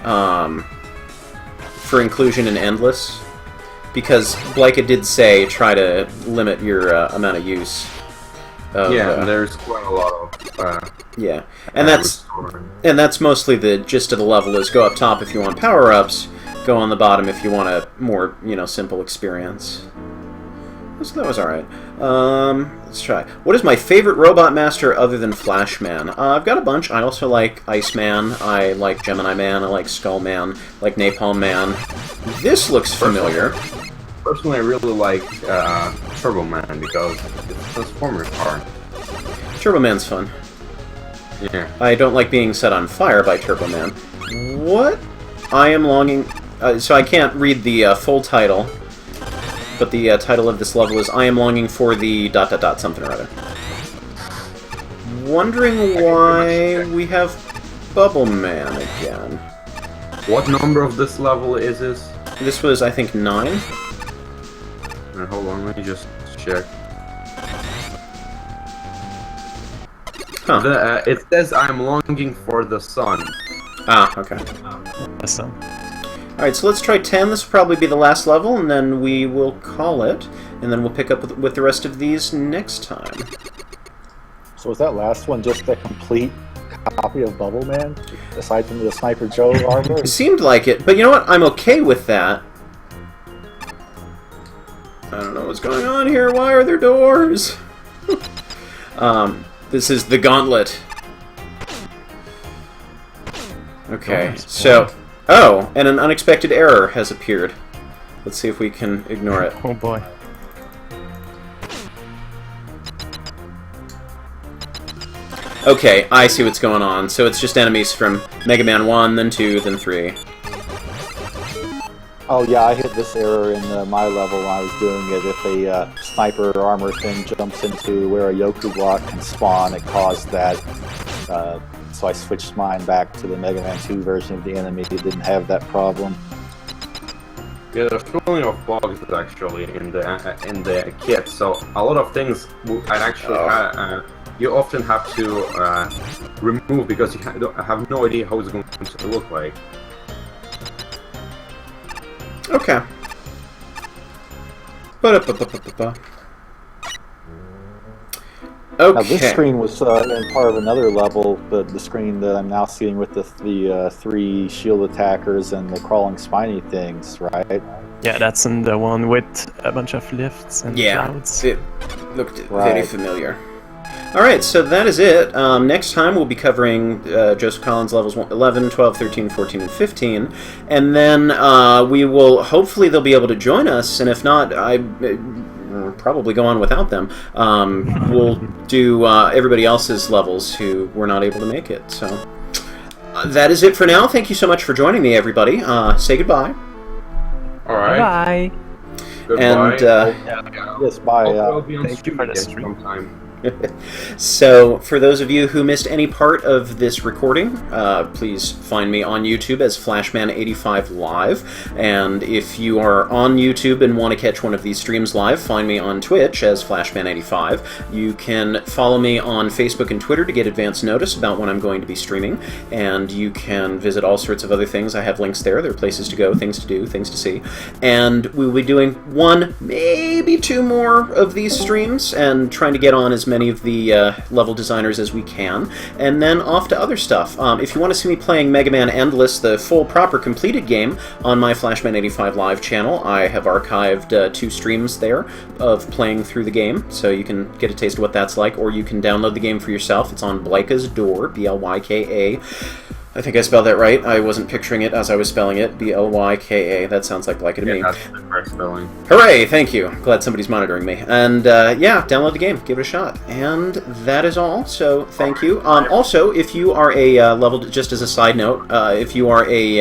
For inclusion in Endless. Because Blika did say try to limit your amount of use. Yeah, there's quite a lot of... yeah, and that's mostly the gist of the level, is go up top if you want power-ups, go on the bottom if you want a more, you know, simple experience. So that was alright. Let's try. What is my favorite Robot Master other than Flashman? I've got a bunch. I also like Iceman, I like Gemini Man, I like Skullman, I like Napalm Man. This looks familiar. Personally, I really like Turbo Man because it's a Transformers car. Turbo Man's fun. Yeah. I don't like being set on fire by Turbo Man. What? I am longing... so I can't read the full title, but the title of this level is I am longing for the ... something or other. Wondering why we have Bubble Man again. What number of this level is this? This was, I think, 9? Hold on, let me just check. Huh. It says I'm longing for the sun. Ah, okay. The sun. Alright, so let's try 10. This will probably be the last level, and then we will call it. And then we'll pick up with the rest of these next time. So was that last one just a complete copy of Bubble Man, aside from the Sniper Joe armor? It seemed like it, but you know what? I'm okay with that. I don't know what's going on here. Why are there doors? This is the gauntlet. Okay, so... Oh, and an unexpected error has appeared. Let's see if we can ignore it. Oh boy. Okay, I see what's going on. So it's just enemies from Mega Man 1, then 2, then 3. Oh yeah, I hit this error in my level when I was doing it. If a sniper armor thing jumps into where a Yoku block can spawn, it caused that. So I switched mine back to the Mega Man 2 version of the enemy. It didn't have that problem. Yeah, there's plenty of bugs actually in the kit. So a lot of things I actually you often have to remove because you have no idea how it's going to look like. Okay. Okay. Now this screen was in part of another level, but the screen that I'm now seeing with the 3 shield attackers and the crawling spiny things, right? Yeah, that's in the one with a bunch of lifts and clouds. It looked very familiar. Alright, so that is it. Next time we'll be covering Joseph Collins levels 11, 12, 13, 14, and 15. And then we will, hopefully they'll be able to join us, and if not, I'll probably go on without them. We'll do everybody else's levels who were not able to make it. So that is it for now. Thank you so much for joining me, everybody. Say goodbye. Alright. Bye. Goodbye. And Yes, bye. Thank you for the stream. Sometime. So, for those of you who missed any part of this recording, please find me on YouTube as Flashman85 Live. And if you are on YouTube and want to catch one of these streams live, find me on Twitch as Flashman85. You can follow me on Facebook and Twitter to get advance notice about when I'm going to be streaming. And you can visit all sorts of other things. I have links there. There are places to go, things to do, things to see. And we will be doing 1, maybe 2 more of these streams and trying to get on as many of the level designers as we can, and then off to other stuff. If you want to see me playing Mega Man Endless, the full, proper, completed game, on my Flashman85 Live channel, I have archived 2 streams there of playing through the game, so you can get a taste of what that's like, or you can download the game for yourself. It's on Blyka's Door, B-L-Y-K-A. I think I spelled that right. I wasn't picturing it as I was spelling it. B-L-Y-K-A. That sounds like Blyka to me. That's the correct spelling. Hooray! Thank you. Glad somebody's monitoring me. And yeah, download the game. Give it a shot. And that is all. So thank you. Also, if you are a level, just as a side note, if you are a,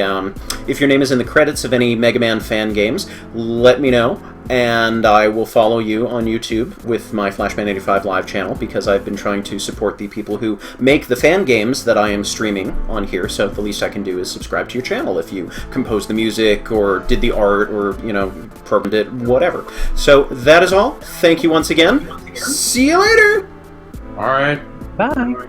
if your name is in the credits of any Mega Man fan games, let me know. And I will follow you on YouTube with my Flashman85 Live channel, because I've been trying to support the people who make the fan games that I am streaming on here, so the least I can do is subscribe to your channel if you composed the music, or did the art, or, you know, programmed it, whatever. So that is all. Thank you once again. See you later! Alright. Bye.